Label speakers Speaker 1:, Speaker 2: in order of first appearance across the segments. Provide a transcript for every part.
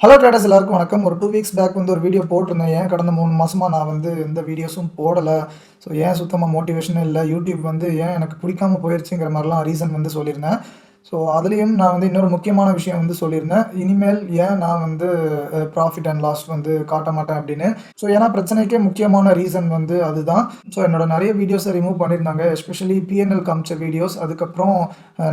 Speaker 1: Hello traders எல்லாருக்கும் வணக்கம். ஒரு 2 வீக்ஸ் பேக் வந்து ஒரு வீடியோ போட்டிருந்தேன். ஏன் கடந்த 3 மாசமா நான் வந்து எந்த வீடியோஸும் போடல. ஸோ ஏன் சுத்தமா மோட்டிவேஷனே இல்ல. யூடியூப் வந்து ஏன் எனக்கு பிடிக்காம போயிருச்சுங்கிற மாரிலாம் ரீசன் வந்து சொல்லியிருந்தேன். ஸோ அதுலயும் நான் வந்து இன்னொரு முக்கியமான விஷயம் வந்து சொல்லியிருந்தேன். இனிமேல் ஏன் நான் வந்து ப்ராஃபிட் அண்ட் லாஸ் வந்து காட்ட மாட்டேன் அப்படின்னு. ஸோ ஏன்னா பிரச்சனைக்கே முக்கியமான ரீசன் வந்து அதுதான். ஸோ என்னோட நெறைய வீடியோஸ ரிமூவ் பண்ணியிருந்தாங்க. எஸ்பெஷலி பிஎன்எல் காமிச்ச வீடியோஸ். அதுக்கப்புறம்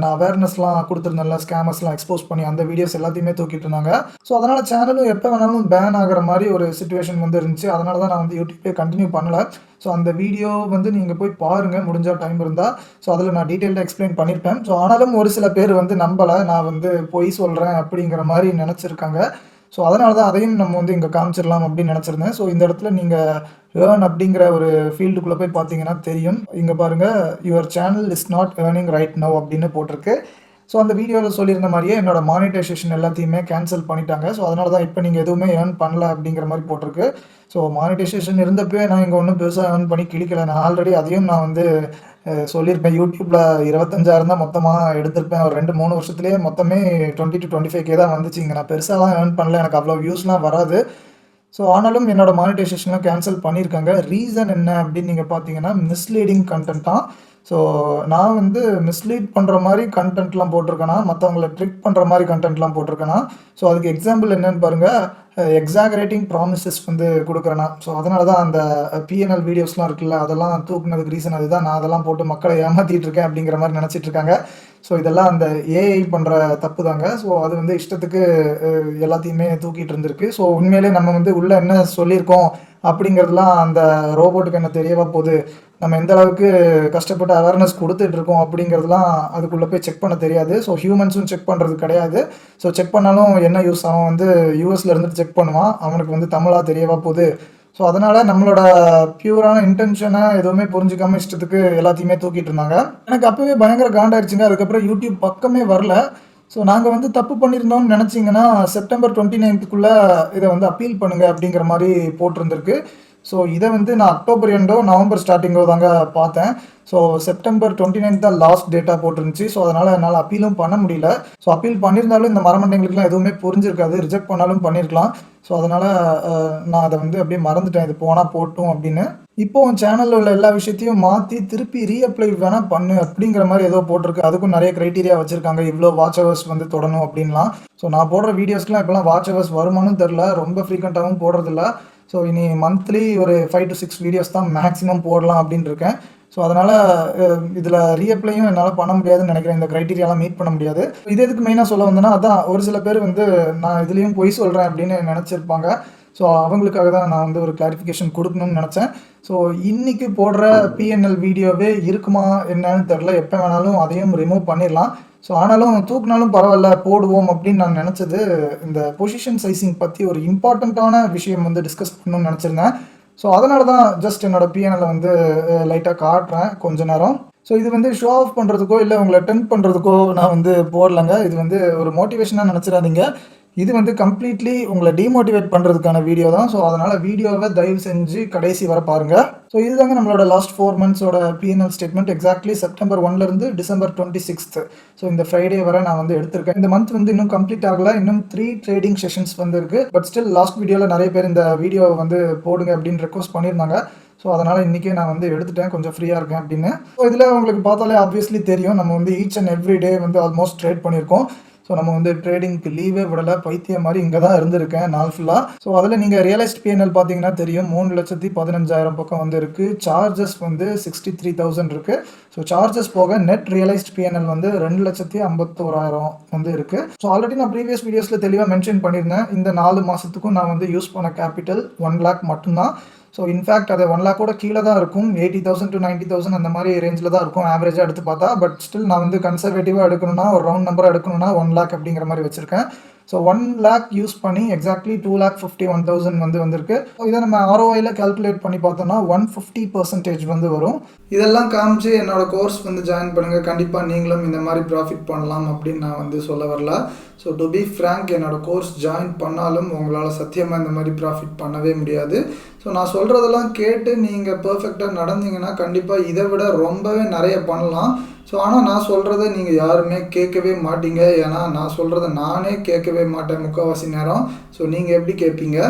Speaker 1: நான் அவேர்னஸ்லாம் குடுத்துருந்தேன்ல, ஸ்கேமர்ஸ்லாம் எக்ஸ்போஸ் பண்ணி அந்த வீடியோஸ் எல்லாத்தையுமே தூக்கிட்டு இருந்தாங்க. ஸோ அதனால சேனலும் எப்ப வேணாலும் பேன் ஆகுற மாரி ஒரு சிச்சுவேஷன் வந்து இருந்துச்சு. அதனால தான் நான் வந்து யூடியூபே கன்டின்யூ பண்ணல. ஸோ அந்த வீடியோ வந்து நீங்க போய் பாருங்க முடிஞ்சா டைம் இருந்தா. ஸோ அதில நான் டீட்டெயில்டா எக்ஸ்ப்ளைன் பண்ணியிருப்பேன். ஸோ ஆனாலும் ஒரு சில பேர் வந்து நம்பல. நான் வந்து பொய் சொல்றேன் அப்படிங்கிற மாரி நெனச்சிருக்காங்க. ஸோ அதனால தான் அதையும் நம்ம வந்து இங்க காமிச்சிரலாம் அப்படின்னு நெனச்சிருந்தேன். ஸோ இந்த இடத்துல நீங்க ஏர்ன் அப்படிங்கிற ஒரு ஃபீல்டுக்குள்ள போய் பார்த்தீங்கன்னா தெரியும். இங்க பாருங்க, your channel is not earning right now அப்படின்னு போட்டிருக்கு. ஸோ அந்த வீடியோல சொல்லியிருந்த மாரியே என்னோட மானிட்டைசேஷன் எல்லாத்தையுமே கேன்சல் பண்ணிட்டாங்க. ஸோ அதனால தான் இப்ப நீங்க எதுவுமே ஏர்ன் பண்ணல அப்படிங்கிற மாரி போட்டிருக்கு. ஸோ மானிட்டைசேஷன் இருந்தப்பயே நான் இங்க ஒண்ணும் பெருசா ஏர்ன் பண்ணி கிழிக்கல. நான் ஆல்ரெடி அதையும் நான் வந்து சொல்லியிருப்பேன். யூடியூப்ல 25,000 தான் மொத்தமா எடுத்திருப்பேன். ஒரு 2, 3 வருஷத்திலேயே மொத்தமே 20-25K தான் வந்துச்சுங்க. நான் பெருசாலாம் ஏர்ன் பண்ணல. எனக்கு அவ்வளோ வியூஸ்லாம் வராது. ஸோ ஆனாலும் என்னோட மானிட்டைசேஷன்லாம் கேன்சல் பண்ணியிருக்காங்க. ரீசன் என்ன அப்படின்னு நீங்க பார்த்தீங்கன்னா, மிஸ்லீடிங் கன்டென்ட் தான். ஸோ நான் வந்து மிஸ்லீட் பண்ற மாரி கன்டென்ட்லாம் போட்டிருக்கேனா, மத்தவங்கள ட்ரிக் பண்ற மாரி கன்டென்ட்லாம் போட்டிருக்கேனா, ஸோ அதுக்கு எக்ஸாம்பிள் என்னன்னு பாருங்க. எக்ஸாகரேட்டிங் ப்ராமிசஸ் வந்து குடுக்குறேனா. ஸோ அதனால தான் அந்த பிஎன்எல் வீடியோஸ்லாம் இருக்குல்ல, அதெல்லாம் தூக்குனதுக்கு ரீசன் அதுதான். நான் அதெல்லாம் போட்டு மக்கள ஏமாத்திட்டு இருக்கேன் அப்படிங்கிற மாரி நெனச்சிட்டு இருக்காங்க. ஸோ இதெல்லாம் அந்த ஏஐ பண்ற தப்பு தாங்க. ஸோ அது வந்து இஷ்டத்துக்கு எல்லாத்தையுமே தூக்கிட்டு இருந்திருக்கு. ஸோ உண்மையிலேயே நம்ம வந்து உள்ள என்ன சொல்லியிருக்கோம் அப்படிங்கிறதெல்லாம் அந்த ரோபோட்டுக்கு என்ன தெரியவா போது? நம்ம எந்த அளவுக்கு கஷ்டப்பட்டு அவேர்னஸ் குடுத்துட்டு இருக்கோம் அப்படிங்கிறதெல்லாம் அதுக்குள்ள போய் செக் பண்ண தெரியாது. ஸோ ஹியூமன்ஸும் செக் பண்றது கிடையாது. ஸோ செக் பண்ணாலும் என்ன யூஸ்? அவன் வந்து யுஎஸ்ல இருந்துட்டு செக் பண்ணுவான். அவனுக்கு வந்து தமிழா தெரியவா போது? ஸோ அதனால நம்மளோட பியூரான இன்டென்ஷன எதுவுமே புரிஞ்சுக்காம இஷ்டத்துக்கு எல்லாத்தையுமே தூக்கிட்டு இருந்தாங்க. எனக்கு அப்பவே பயங்கர காண்டாயிருச்சுங்க. அதுக்கப்புறம் யூடியூப் பக்கமே வரல. ஸோ நாங்க வந்து தப்பு பண்ணியிருந்தோம்னு நெனச்சீங்கன்னா, செப்டம்பர் 29க்குள்ள இத வந்து அப்பீல் பண்ணுங்க அப்படிங்கிற மாரி போட்டிருந்திருக்கு. ஸோ இத வந்து நான் அக்டோபர் எண்டோ, நவம்பர் ஸ்டார்ட்டிங்கோ தாங்க பார்த்தேன். ஸோ செப்டம்பர் 29 தான் லாஸ்ட் டேட்டா போட்டிருந்துச்சு. ஸோ அதனால என்னால அப்பீலும் பண்ண முடியல. ஸோ அப்பீல் பண்ணியிருந்தாலும் இந்த மரமண்டைங்களுக்குலாம் எதுவுமே புரிஞ்சிருக்காது. ரிஜெக்ட் பண்ணாலும் பண்ணியிருக்கலாம். ஸோ அதனால நான் அத வந்து அப்படியே மறந்துட்டேன். இது போனா போட்டும் அப்படின்னு. இப்போ உன் சேனல்ல உள்ள எல்லா விஷயத்தையும் மாத்தி திருப்பி ரீஅப்ளை வேணா பண்ணு அப்படிங்கிற மாரி ஏதோ போட்டிருக்கு. அதுக்கும் நெறைய கிரைட்டீரியா வச்சிருக்காங்க. இவ்ளோ வாட்ச் ஹவர்ஸ் வந்து தொடணும் அப்படின்லாம். ஸோ நான் போடுற வீடியோஸ்க்குலாம் இப்பலாம் வாட்ச் ஹவர்ஸ் வருமான்னு தெரியல. ரொம்ப ஃப்ரீக்வென்ட்டாவும் போடுறதில்ல. ஸோ இனி மந்த்லி ஒரு 5 to 6 வீடியோஸ் தான் மேக்ஸிமம் போடலாம் அப்படின்னு இருக்கேன். ஸோ அதனால இதில ரீஅப்ளையும் என்னால பண்ண முடியாதுன்னு நெனைக்கிறேன். இந்த கிரைட்டீரியாலாம் மீட் பண்ண முடியாது. இது எதுக்கு மெயினா சொல்ல வந்தேன்னா, அதான் ஒரு சில பேர் வந்து நான் இதுலயும் பொய் சொல்றேன் அப்படின்னு நெனச்சிருப்பாங்க. ஸோ அவங்களுக்காக தான் நான் வந்து ஒரு கிளாரிஃபிகேஷன் குடுக்கணும்னு நெனச்சேன். ஸோ இன்னைக்கு போடுற பிஎன்எல் வீடியோவே இருக்குமா என்னன்னு தெரியல. எப்ப வேணாலும் அதையும் ரிமூவ் பண்ணிரலாம். ஸோ ஆனாலும் தூக்குனாலும் பரவால்ல போடுவோம் அப்படின்னு நான் நெனச்சது, இந்த பொசிஷன் சைசிங் பத்தி ஒரு இம்பார்ட்டன்ட்டான விஷயம் வந்து டிஸ்கஸ் பண்ணணும்னு நெனச்சிருந்தேன். ஸோ அதனால தான் ஜஸ்ட் என்னோட பிஎன்எல்ல வந்து லைட்டா காட்டுறேன் கொஞ்ச நேரம். ஸோ இது வந்து ஷோ ஆஃப் பண்றதுக்கோ, இல்ல உங்கள டெம்ப்ட் பண்றதுக்கோ நான் வந்து போடலங்க. இது வந்து ஒரு மோட்டிவேஷனா நெனச்சிராதீங்க. இது வந்து கம்ப்ளீட்லி உங்கள டிமோட்டிவேட் பண்றதுக்கான வீடியோ தான். ஸோ அதனால வீடியோவ தயவு செஞ்சு கடைசி வர பாருங்க. ஸோ இதுதாங்க நம்மளோட லாஸ்ட் 4 மந்த்ஸோட பிஎன்எல் ஸ்டேட்மெண்ட். எக்ஸாக்ட்லி செப்டம்பர் 1 இருந்து டிசம்பர் 26. ஸோ இந்த ஃப்ரைடே வரை நான் வந்து எடுத்திருக்கேன். இந்த மந்த் வந்து இன்னும் கம்ப்ளீட் ஆகல. இன்னும் 3 ட்ரேடிங் செஷன்ஸ் வந்து இருக்கு. பட் ஸ்டில் லாஸ்ட் வீடியோல நெறைய பேர் இந்த வீடியோவ வந்து போடுங்க அப்படின்னு ரெக்வெஸ்ட் பண்ணியிருந்தாங்க. ஸோ அதனால இன்னைக்கே நான் வந்து எடுத்துட்டேன். கொஞ்சம் ஃப்ரீயா இருக்கேன் அப்படின்னு. ஸோ இதுல உங்களுக்கு பார்த்தாலே ஆப்வியஸ்லி தெரியும். நம்ம வந்து ஈச் அண்ட் எவ்ரி டே வந்து ஆல்மோஸ்ட் ட்ரேட் பண்ணியிருக்கோம். ஸோ நம்ம வந்து ட்ரேடிங்க்கு லீவே விடல. பைத்தியம் மாரி இங்க தான் இருந்திருக்கேன் நாள் ஃபுல்லா. ஸோ அதில நீங்க ரியலைஸ்ட் பிஎன்எல் பார்த்தீங்கன்னா தெரியும். 3,15,000 பக்கம் வந்து இருக்கு. சார்ஜஸ் வந்து 63,000 இருக்கு. ஸோ சார்ஜஸ் போக நெட் ரியலைஸ்ட் பிஎன்எல் வந்து 2,51,000 வந்து இருக்கு. ஸோ ஆல்ரெடி நான் ப்ரீவியஸ் வீடியோஸ்ல தெளிவா மென்ஷன் பண்ணியிருந்தேன். இந்த 4 மாசத்துக்கும் நான் வந்து யூஸ் பண்ண கேபிட்டல் 1 லேக் மட்டும் தான். ஸோ இன்ஃபேக்ட் அது 1 லேக்கோட கீழ தான் இருக்கும். 80,000 to 90,000 அந்த மாரி ரேஞ்சில தான் இருக்கும் ஆவரேஜா எடுத்து பார்த்தா. பட் ஸ்டில் நான் வந்து கன்சர்வேட்டிவா எடுக்கணும்னா, ஒரு ரவுண்ட் நம்பரா எடுக்கணும்னா 1 லேக் அப்படிங்கிற மாரி வச்சிருக்கேன். ஸோ 1 லேக் யூஸ் பண்ணி எக்ஸாக்ட்லி 2,51,000 வந்து வந்திருக்கு. இத நம்ம ஆர்ஓஐல கால்குலேட் பண்ணி பார்த்தோம்னா 150% வந்து வரும். இதெல்லாம் காமிச்சு என்னோட கோர்ஸ் வந்து ஜாயின் பண்ணுங்க. கண்டிப்பா நீங்களும் இந்த மாரி ப்ராஃபிட் பண்ணலாம் அப்படின்னு நான் வந்து சொல்ல வரல. ஸோ டு பி ஃப்ராங்க், என்னோட கோர்ஸ் ஜாயின் பண்ணாலும் உங்களால சத்தியமா இந்த மாரி ப்ராஃபிட் பண்ணவே முடியாது. ஸோ நான் சொல்கிறதெல்லாம் கேட்டு நீங்கள் பர்ஃபெக்டாக நடந்தீங்கன்னா கண்டிப்பாக இதை விட ரொம்பவே நிறைய பண்ணலாம். ஸோ ஆனால் நான் சொல்கிறத நீங்கள் யாருமே கேட்கவே மாட்டீங்க. ஏன்னா நான் சொல்கிறத நானே கேட்கவே மாட்டேன் முக்கால்வாசி நேரம். ஸோ நீங்கள் எப்படி கேட்பீங்க?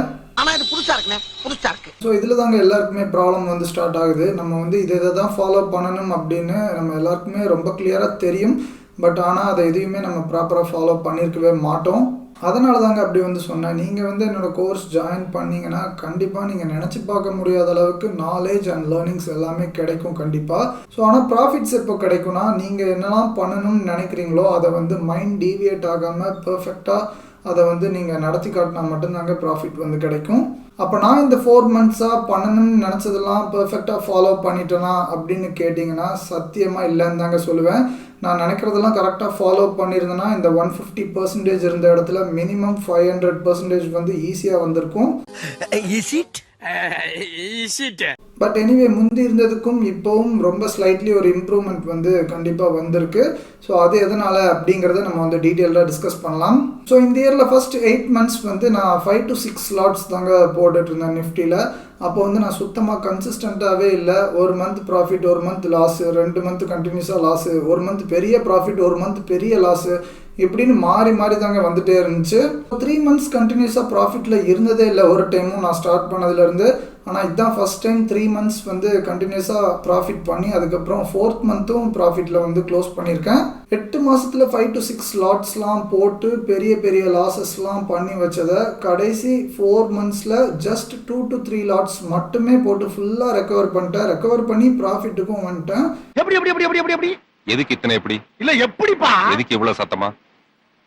Speaker 2: ஆனா இது புதுசா இருக்குண்ணே, புதுசா இருக்கு.
Speaker 1: ஸோ இதில் தாங்க எல்லாருக்குமே ப்ராப்ளம் வந்து ஸ்டார்ட் ஆகுது. நம்ம வந்து இதை தான் ஃபாலோ பண்ணணும் அப்படின்னு நம்ம எல்லாருக்குமே ரொம்ப கிளியராக தெரியும். பட் ஆனால் அதை எதையுமே நம்ம ப்ராப்பராக ஃபாலோ பண்ணியிருக்கவே மாட்டோம். அதனால தாங்க அப்படி வந்து சொன்னேன். நீங்கள் வந்து என்னோடய கோர்ஸ் ஜாயின் பண்ணிங்கன்னா கண்டிப்பாக நீங்கள் நினச்சி பார்க்க முடியாத அளவுக்கு நாலேஜ் அண்ட் லேர்னிங்ஸ் எல்லாமே கிடைக்கும் கண்டிப்பாக. ஸோ ஆனால் ப்ராஃபிட்ஸ் எப்போ கிடைக்கும்னா, நீங்கள் என்னெல்லாம் பண்ணணும்னு நினைக்கிறீங்களோ அதை வந்து மைண்ட் டீவியேட் ஆகாமல் பர்ஃபெக்டாக அதை வந்து நீங்கள் நடத்தி காட்டினா மட்டும்தாங்க ப்ராஃபிட் வந்து கிடைக்கும். அப்போ நான் இந்த 4 மந்த்ஸாக பண்ணணும்னு நினச்சதெல்லாம் பர்ஃபெக்டாக ஃபாலோ பண்ணிட்டேனா அப்படின்னு கேட்டிங்கன்னா சத்தியமாக இல்லைன்னு தாங்க சொல்லுவேன். நான் நினைக்கிறதெல்லாம் கரெக்டாக ஃபாலோ பண்ணியிருந்தேன்னா இந்த 150% இருந்த இடத்துல மினிமம் 500% வந்து ஈஸியாக வந்திருக்கும். பட் எனிவே முந்தி இருந்ததுக்கும் இப்போவும் ரொம்ப ஸ்லைட்லி ஒரு இம்ப்ரூவ்மெண்ட் வந்து கண்டிப்பாக வந்திருக்கு. ஸோ அது எதனால் அப்படிங்கிறத நம்ம வந்து டீட்டெயிலாக டிஸ்கஸ் பண்ணலாம். ஸோ இந்த இயரில் ஃபர்ஸ்ட் 8 மந்த்ஸ் வந்து நான் 5 to 6 லாட்ஸ் தாங்க போட்டுட்டு இருந்தேன் நிஃப்டியில். அப்போ வந்து நான் சுத்தமாக கன்சிஸ்டண்ட்டாகவே இல்லை. ஒரு மந்த் ப்ராஃபிட், ஒரு மந்த் லாஸு, 2 மந்த் கண்டினியூஸாக லாஸு, ஒரு மந்த் பெரிய ப்ராஃபிட், ஒரு மந்த் பெரிய லாஸு, இப்படின்னு மாறி மாறி தாங்க வந்துகிட்டே இருந்துச்சு. 3 மந்த்ஸ் கண்டினியூஸாக ப்ராஃபிட்டில் இருந்ததே இல்லை ஒரு டைமும் நான் ஸ்டார்ட் பண்ணதுலேருந்து. ஆனால் இதுதான் ஃபஸ்ட் டைம் 3 மந்த்ஸ் வந்து கண்டினியூஸாக ப்ராஃபிட் பண்ணி அதுக்கப்புறம் 4th மந்த்தும் ப்ராஃபிட்டில் வந்து க்ளோஸ் பண்ணியிருக்கேன். 8 மாதத்தில் 5 to 6 லாட்ஸ்லாம் போட்டு பெரிய பெரிய லாஸஸ்லாம் பண்ணி வச்சதை கடைசி 4 மந்த்ஸில் ஜஸ்ட் 2 to 3 லாட்ஸ் மட்டுமே போட்டு ஃபுல்லாக ரெக்கவர் பண்ணிட்டேன். ரெக்கவர் பண்ணி ப்ராஃபிட்டுக்கும் வந்துட்டேன்.
Speaker 3: எப்படி எப்படி எப்படி எப்படி எப்படி
Speaker 4: எதுக்கு இத்தனை எப்படி
Speaker 3: இல்ல எப்படிப்பா
Speaker 4: எதுக்கு இவ்வளவு சத்தமா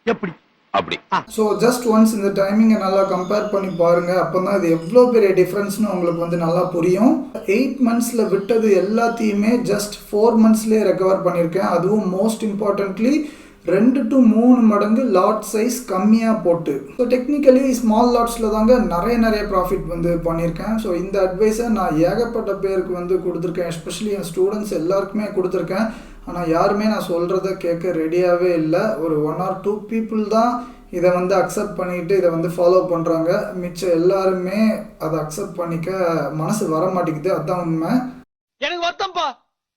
Speaker 3: எப்படி
Speaker 4: அப்படி?
Speaker 1: ஸோ ஜஸ்ட் ஒன்ஸ் இந்த டைமிங்கை நல்லா கம்பேர் பண்ணி பாருங்கள். அப்போ தான் இது எவ்வளோ பெரிய டிஃப்ரென்ஸ்னு உங்களுக்கு வந்து நல்லா புரியும். 8 மந்த்ஸில் விட்டது எல்லாத்தையுமே ஜஸ்ட் 4 மந்த்ஸ்லேயே ரெக்கவர் பண்ணியிருக்கேன். அதுவும் மோஸ்ட் இம்பார்ட்டன்ட்லி 2 to 3 மடங்கு லாட் சைஸ் கம்மியாக போட்டு. ஸோ டெக்னிக்கலி ஸ்மால் லாட்ஸில் தாங்க நிறைய ப்ராஃபிட் வந்து பண்ணியிருக்கேன். ஸோ இந்த அட்வைஸை நான் ஏகப்பட்ட பேருக்கு வந்து கொடுத்துருக்கேன். எஸ்பெஷலி என் ஸ்டூடெண்ட்ஸ் எல்லாருக்குமே கொடுத்துருக்கேன். ஆனால் யாருமே நான் சொல்கிறத கேட்க ரெடியாகவே இல்லை. ஒரு 1 or 2 பீப்புள் தான் இதை வந்து அக்செப்ட் பண்ணிட்டு இதை வந்து ஃபாலோ பண்ணுறாங்க. மிச்சம் எல்லாருமே அதை அக்செப்ட் பண்ணிக்க மனசு வர மாட்டேங்குது. அதுதான் உண்மை.
Speaker 3: எனக்கு வருத்தம்ப்பா,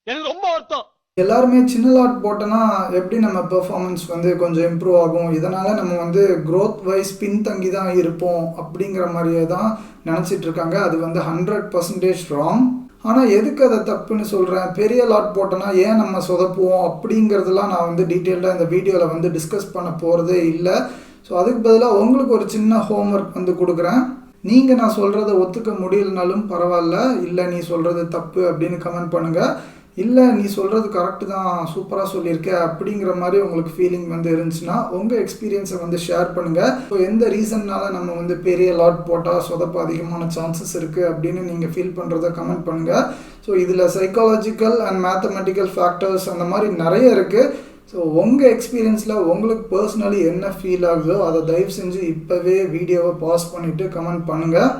Speaker 3: எனக்கு ரொம்ப வருத்தம்.
Speaker 1: எல்லாருமே சின்ன லாட் போட்டோன்னா எப்படி நம்ம பெர்ஃபார்மன்ஸ் வந்து கொஞ்சம் இம்ப்ரூவ் ஆகும், இதனால் நம்ம வந்து க்ரோத் வைஸ் பின்தங்கி தான் இருப்போம் அப்படிங்கிற மாதிரியே தான் நினச்சிட்டு இருக்காங்க. அது வந்து 100% ராங். ஆனால் எதுக்கு அதை தப்புன்னு சொல்கிறேன், பெரிய லாட் போட்டோன்னா ஏன் நம்ம சொதப்புவோம் அப்படிங்கிறதுலாம் நான் வந்து டீட்டெயில்டாக இந்த வீடியோவில் வந்து டிஸ்கஸ் பண்ண போகிறதே இல்லை. ஸோ அதுக்கு பதிலாக உங்களுக்கு ஒரு சின்ன ஹோம்ஒர்க் வந்து கொடுக்குறேன். நீங்கள் நான் சொல்கிறத ஒத்துக்க முடியலனாலும் பரவாயில்ல, இல்லை நீ சொல்கிறது தப்பு அப்படின்னு கமெண்ட் பண்ணுங்கள். இல்லை நீ சொல்கிறது கரெக்டு தான், சூப்பராக சொல்லியிருக்க அப்படிங்கிற மாதிரி உங்களுக்கு ஃபீலிங் வந்து இருந்துச்சுன்னா உங்கள் எக்ஸ்பீரியன்ஸை வந்து ஷேர் பண்ணுங்கள். ஸோ எந்த ரீசன்னால நம்ம வந்து பெரிய லாட் போட்டால் சொதப்ப அதிகமான சான்சஸ் இருக்குது அப்படின்னு நீங்கள் ஃபீல் பண்ணுறத கமெண்ட் பண்ணுங்கள். ஸோ இதில் சைக்காலஜிக்கல் அண்ட் மேத்தமெட்டிக்கல் ஃபேக்டர்ஸ் அந்த மாதிரி நிறைய இருக்குது. ஸோ உங்கள் எக்ஸ்பீரியன்ஸில் உங்களுக்கு பர்சனலி என்ன ஃபீல் ஆகுதோ அதை தயவு செஞ்சு இப்போவே வீடியோவை பாஸ் பண்ணிவிட்டு கமெண்ட் பண்ணுங்கள்.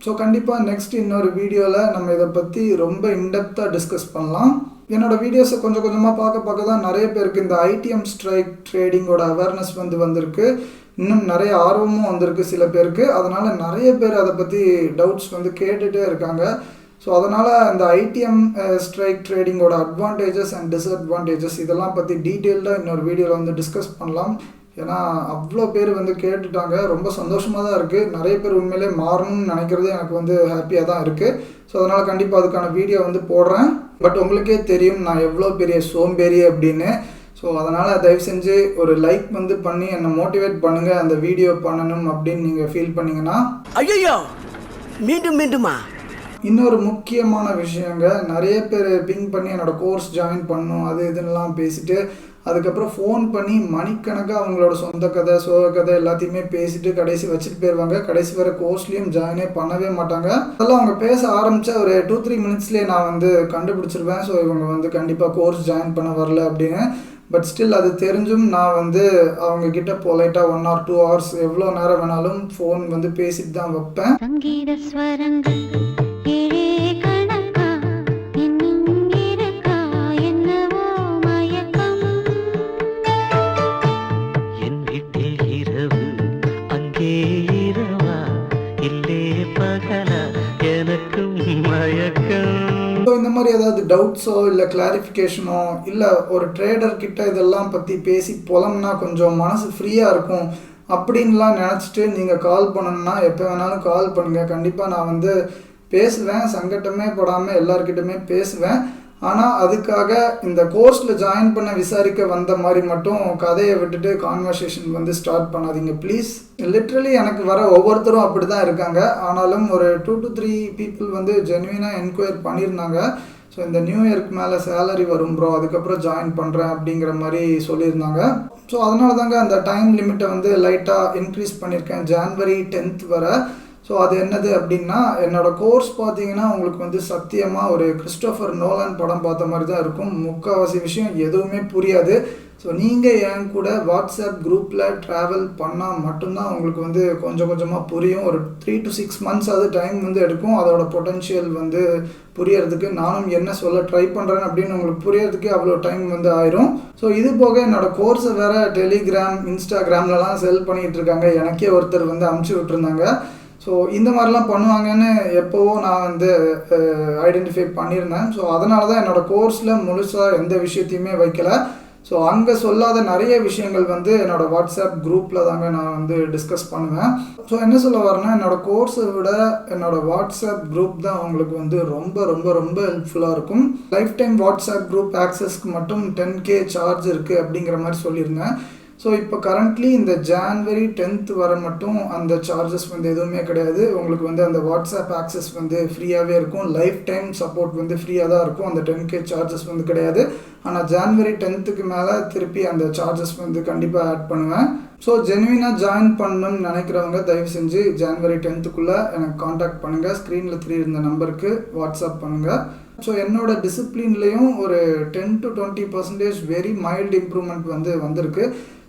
Speaker 1: ஸோ கண்டிப்பாக நெக்ஸ்ட் இன்னொரு வீடியோவில் நம்ம இதை பற்றி ரொம்ப இன்டெப்த்தாக டிஸ்கஸ் பண்ணலாம். என்னோடய வீடியோஸை கொஞ்சம் கொஞ்சமாக பார்க்க தான் நிறைய பேருக்கு இந்த ஐடிஎம் ஸ்ட்ரைக் ட்ரேடிங்கோட அவேர்னஸ் வந்து வந்திருக்கு. இன்னும் நிறைய ஆர்வமும் வந்திருக்கு சில பேருக்கு. அதனால் நிறைய பேர் அதை பற்றி டவுட்ஸ் வந்து கேட்டுகிட்டே இருக்காங்க. ஸோ அதனால் இந்த ஐடிஎம் ஸ்ட்ரைக் ட்ரேடிங்கோட அட்வான்டேஜஸ் அண்ட் டிஸ்அட்வான்டேஜஸ் இதெல்லாம் பற்றி டீட்டெயில்டாக இன்னொரு வீடியோவில் வந்து டிஸ்கஸ் பண்ணலாம். ஏன்னா அவ்வளோ பேர் வந்து கேட்டுட்டாங்க. ரொம்ப சந்தோஷமாக தான் இருக்குது. நிறைய பேர் உண்மையிலே மாறணும்னு நினைக்கிறது எனக்கு வந்து ஹாப்பியாக தான் இருக்குது. ஸோ அதனால் கண்டிப்பாக அதுக்கான வீடியோ வந்து போடுறேன். பட் உங்களுக்கே தெரியும் நான் எவ்வளோ பெரிய சோம்பேறி அப்படின்னு. ஸோ அதனால் தயவு செஞ்சு ஒரு லைக் வந்து பண்ணி என்னை மோட்டிவேட் பண்ணுங்கள், அந்த வீடியோ பண்ணணும் அப்படின்னு நீங்கள் ஃபீல் பண்ணிங்கன்னா.
Speaker 2: ஐயோ மீண்டும் மீண்டுமா?
Speaker 1: இன்னொரு முக்கியமான விஷயங்க, நிறைய பேர் பிங் பண்ணி என்னோடய கோர்ஸ் ஜாயின் பண்ணணும் அது இதுன்னெலாம் பேசிட்டு அதுக்கப்புறம் ஃபோன் பண்ணி மணிக்கணக்காக அவங்களோட சொந்த கதை சோக கதை எல்லாத்தையுமே பேசிட்டு கடைசி வச்சுட்டு போயிடுவாங்க. கடைசி வர கோர்ஸ்லேயும் ஜாயினே பண்ணவே மாட்டாங்க. அதெல்லாம் அவங்க பேச ஆரம்பித்தா ஒரு 2-3 மினிட்ஸ்லேயே நான் வந்து கண்டுபிடிச்சிருவேன். ஸோ இவங்க வந்து கண்டிப்பாக கோர்ஸ் ஜாயின் பண்ண வரல அப்படின்னு. பட் ஸ்டில் அது தெரிஞ்சும் நான் வந்து அவங்கக்கிட்ட பொலைட்டாக 1 or 2 hours எவ்வளோ நேரம் வேணாலும் ஃபோன் வந்து பேசிட்டு தான் வைப்பேன். ஏதாவது டவுட்ஸோ இல்லை கிளாரிஃபிகேஷனோ இல்லை ஒரு ட்ரேடர் கிட்ட இதெல்லாம் பற்றி பேசி புலம்னா கொஞ்சம் மனசு ஃப்ரீயாக இருக்கும் அப்படின்லாம் நினச்சிட்டு நீங்கள் கால் பண்ணணுன்னா எப்போ வேணாலும் கால் பண்ணுங்கள். கண்டிப்பாக நான் வந்து பேசுவேன், சங்கட்டமே போடாமல் எல்லாருக்கிட்டுமே பேசுவேன். ஆனால் அதுக்காக இந்த கோர்ஸில் ஜாயின் பண்ண விசாரிக்க வந்த மாதிரி மட்டும் கதையை விட்டுட்டு கான்வர்சேஷன் வந்து ஸ்டார்ட் பண்ணாதீங்க ப்ளீஸ். லிட்ரலி எனக்கு வர ஒவ்வொருத்தரும் அப்படி தான் இருக்காங்க. ஆனாலும் ஒரு 2 to 3 பீப்புள் வந்து ஜென்யூனாக என்கொயர் பண்ணியிருந்தாங்க. ஸோ இந்த நியூ இயர்க்கு மேலே சேலரி வரும் ப்ரோ, அதுக்கப்புறம் ஜாயின் பண்ணுறேன் அப்படிங்கிற மாதிரி சொல்லியிருந்தாங்க. ஸோ அதனால தாங்க அந்த டைம் லிமிட்டை வந்து லைட்டாக இன்க்ரீஸ் பண்ணியிருக்கேன் January 10th வர. ஸோ அது என்னது அப்படின்னா, என்னோடய கோர்ஸ் பார்த்தீங்கன்னா உங்களுக்கு வந்து சத்தியமாக ஒரு கிறிஸ்டோஃபர் நோலன் படம் பார்த்த மாதிரி தான் இருக்கும். முக்கால்வாசி விஷயம் எதுவுமே புரியாது. ஸோ நீங்கள் என் கூட வாட்ஸ்அப் குரூப்பில் ட்ராவல் பண்ணால் மட்டும்தான் உங்களுக்கு வந்து கொஞ்சம் கொஞ்சமாக புரியும். ஒரு 3 to 6 months அது டைம் வந்து எடுக்கும் அதோட பொட்டென்ஷியல் வந்து புரியறதுக்கு. நானும் என்ன சொல்ல ட்ரை பண்ணுறேன் அப்படின்னு உங்களுக்கு புரியறதுக்கு அவ்வளோ டைம் வந்து ஆயிரும். ஸோ இது போக என்னோடய கோர்ஸை வேறு டெலிகிராம் இன்ஸ்டாகிராம்லலாம் செல் பண்ணிகிட்டு இருக்காங்க. எனக்கே ஒருத்தர் வந்து அமுச்சு விட்டுருந்தாங்க. ஸோ இந்த மாதிரிலாம் பண்ணுவாங்கன்னு எப்போவோ நான் வந்து ஐடென்டிஃபை பண்ணியிருந்தேன். ஸோ அதனால தான் என்னோடய கோர்ஸில் முழுசாக எந்த விஷயத்தையுமே வைக்கலை. ஸோ அங்கே சொல்லாத நிறைய விஷயங்கள் வந்து என்னோடய வாட்ஸ்அப் குரூப்பில் தாங்க நான் வந்து டிஸ்கஸ் பண்ணுவேன். ஸோ என்ன சொல்ல வரேன்னா, என்னோடய கோர்ஸை விட என்னோடய வாட்ஸ்அப் குரூப் தான் உங்களுக்கு வந்து ரொம்ப ரொம்ப ரொம்ப ஹெல்ப்ஃபுல்லாக இருக்கும். லைஃப் டைம் வாட்ஸ்அப் குரூப் ஆக்சஸ்க்கு மட்டும் 10K சார்ஜ் இருக்குது அப்படிங்கிற மாதிரி சொல்லியிருந்தேன். ஸோ இப்போ கரண்ட்லி இந்த January 10th வர மட்டும் அந்த சார்ஜஸ் வந்து எதுவுமே கிடையாது. உங்களுக்கு வந்து அந்த வாட்ஸ்அப் ஆக்சஸ் வந்து ஃப்ரீயாகவே இருக்கும். லைஃப் டைம் சப்போர்ட் வந்து ஃப்ரீயாக தான் இருக்கும். அந்த 10K சார்ஜஸ் வந்து கிடையாது. ஆனால் January 10th மேலே திருப்பி அந்த சார்ஜஸ் வந்து கண்டிப்பாக ஆட் பண்ணுவேன். ஸோ ஜென்யூனாக ஜாயின் பண்ணணும்னு நினைக்கிறவங்க தயவு செஞ்சு January 10th எனக்கு காண்டாக்ட் பண்ணுங்கள். ஸ்க்ரீனில் தெரியுற நம்பருக்கு வாட்ஸ்அப் பண்ணுங்கள். ஸோ என்னோட டிசிப்ளின்லேயும் ஒரு 10 to 20% வெரி மைல்டு இம்ப்ரூவ்மெண்ட் வந்து வந்திருக்கு.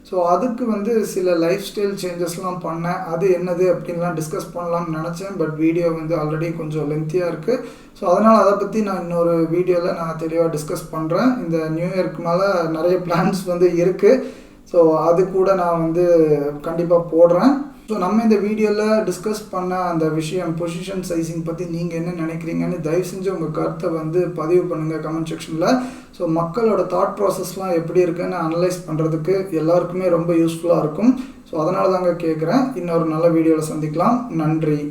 Speaker 1: ஸோ அதுக்கு வந்து சில லைஃப் ஸ்டைல் சேஞ்சஸ்லாம் பண்ணேன். அது என்னது அப்படின்லாம் டிஸ்கஸ் பண்ணலாம்னு நினச்சேன். பட் வீடியோ வந்து ஆல்ரெடி கொஞ்சம் லென்த்தியாக இருக்குது. ஸோ அதனால் அதை பற்றி நான் இன்னொரு வீடியோவில் நான் தெளிவாக டிஸ்கஸ் பண்ணுறேன். இந்த நியூ இயர்க்கு மேலே நிறைய பிளான்ஸ் வந்து இருக்குது. ஸோ அது கூட நான் வந்து கண்டிப்பாக போடுறேன். ஸோ நம்ம இந்த வீடியோவில் டிஸ்கஸ் பண்ண அந்த விஷயம் பொசிஷன் சைஸிங் பற்றி நீங்கள் என்ன நினைக்கிறீங்கன்னு தயவு செஞ்சு உங்கள் கருத்தை வந்து பதிவு பண்ணுங்கள் கமெண்ட் செக்ஷனில். ஸோ மக்களோட தாட் ப்ராசஸ்லாம் எப்படி இருக்குன்னு அனலைஸ் பண்ணுறதுக்கு எல்லாருக்குமே ரொம்ப யூஸ்ஃபுல்லாக இருக்கும். ஸோ அதனால தாங்க கேட்குறேன். இன்னொரு நல்ல வீடியோவில் சந்திக்கலாம். நன்றி.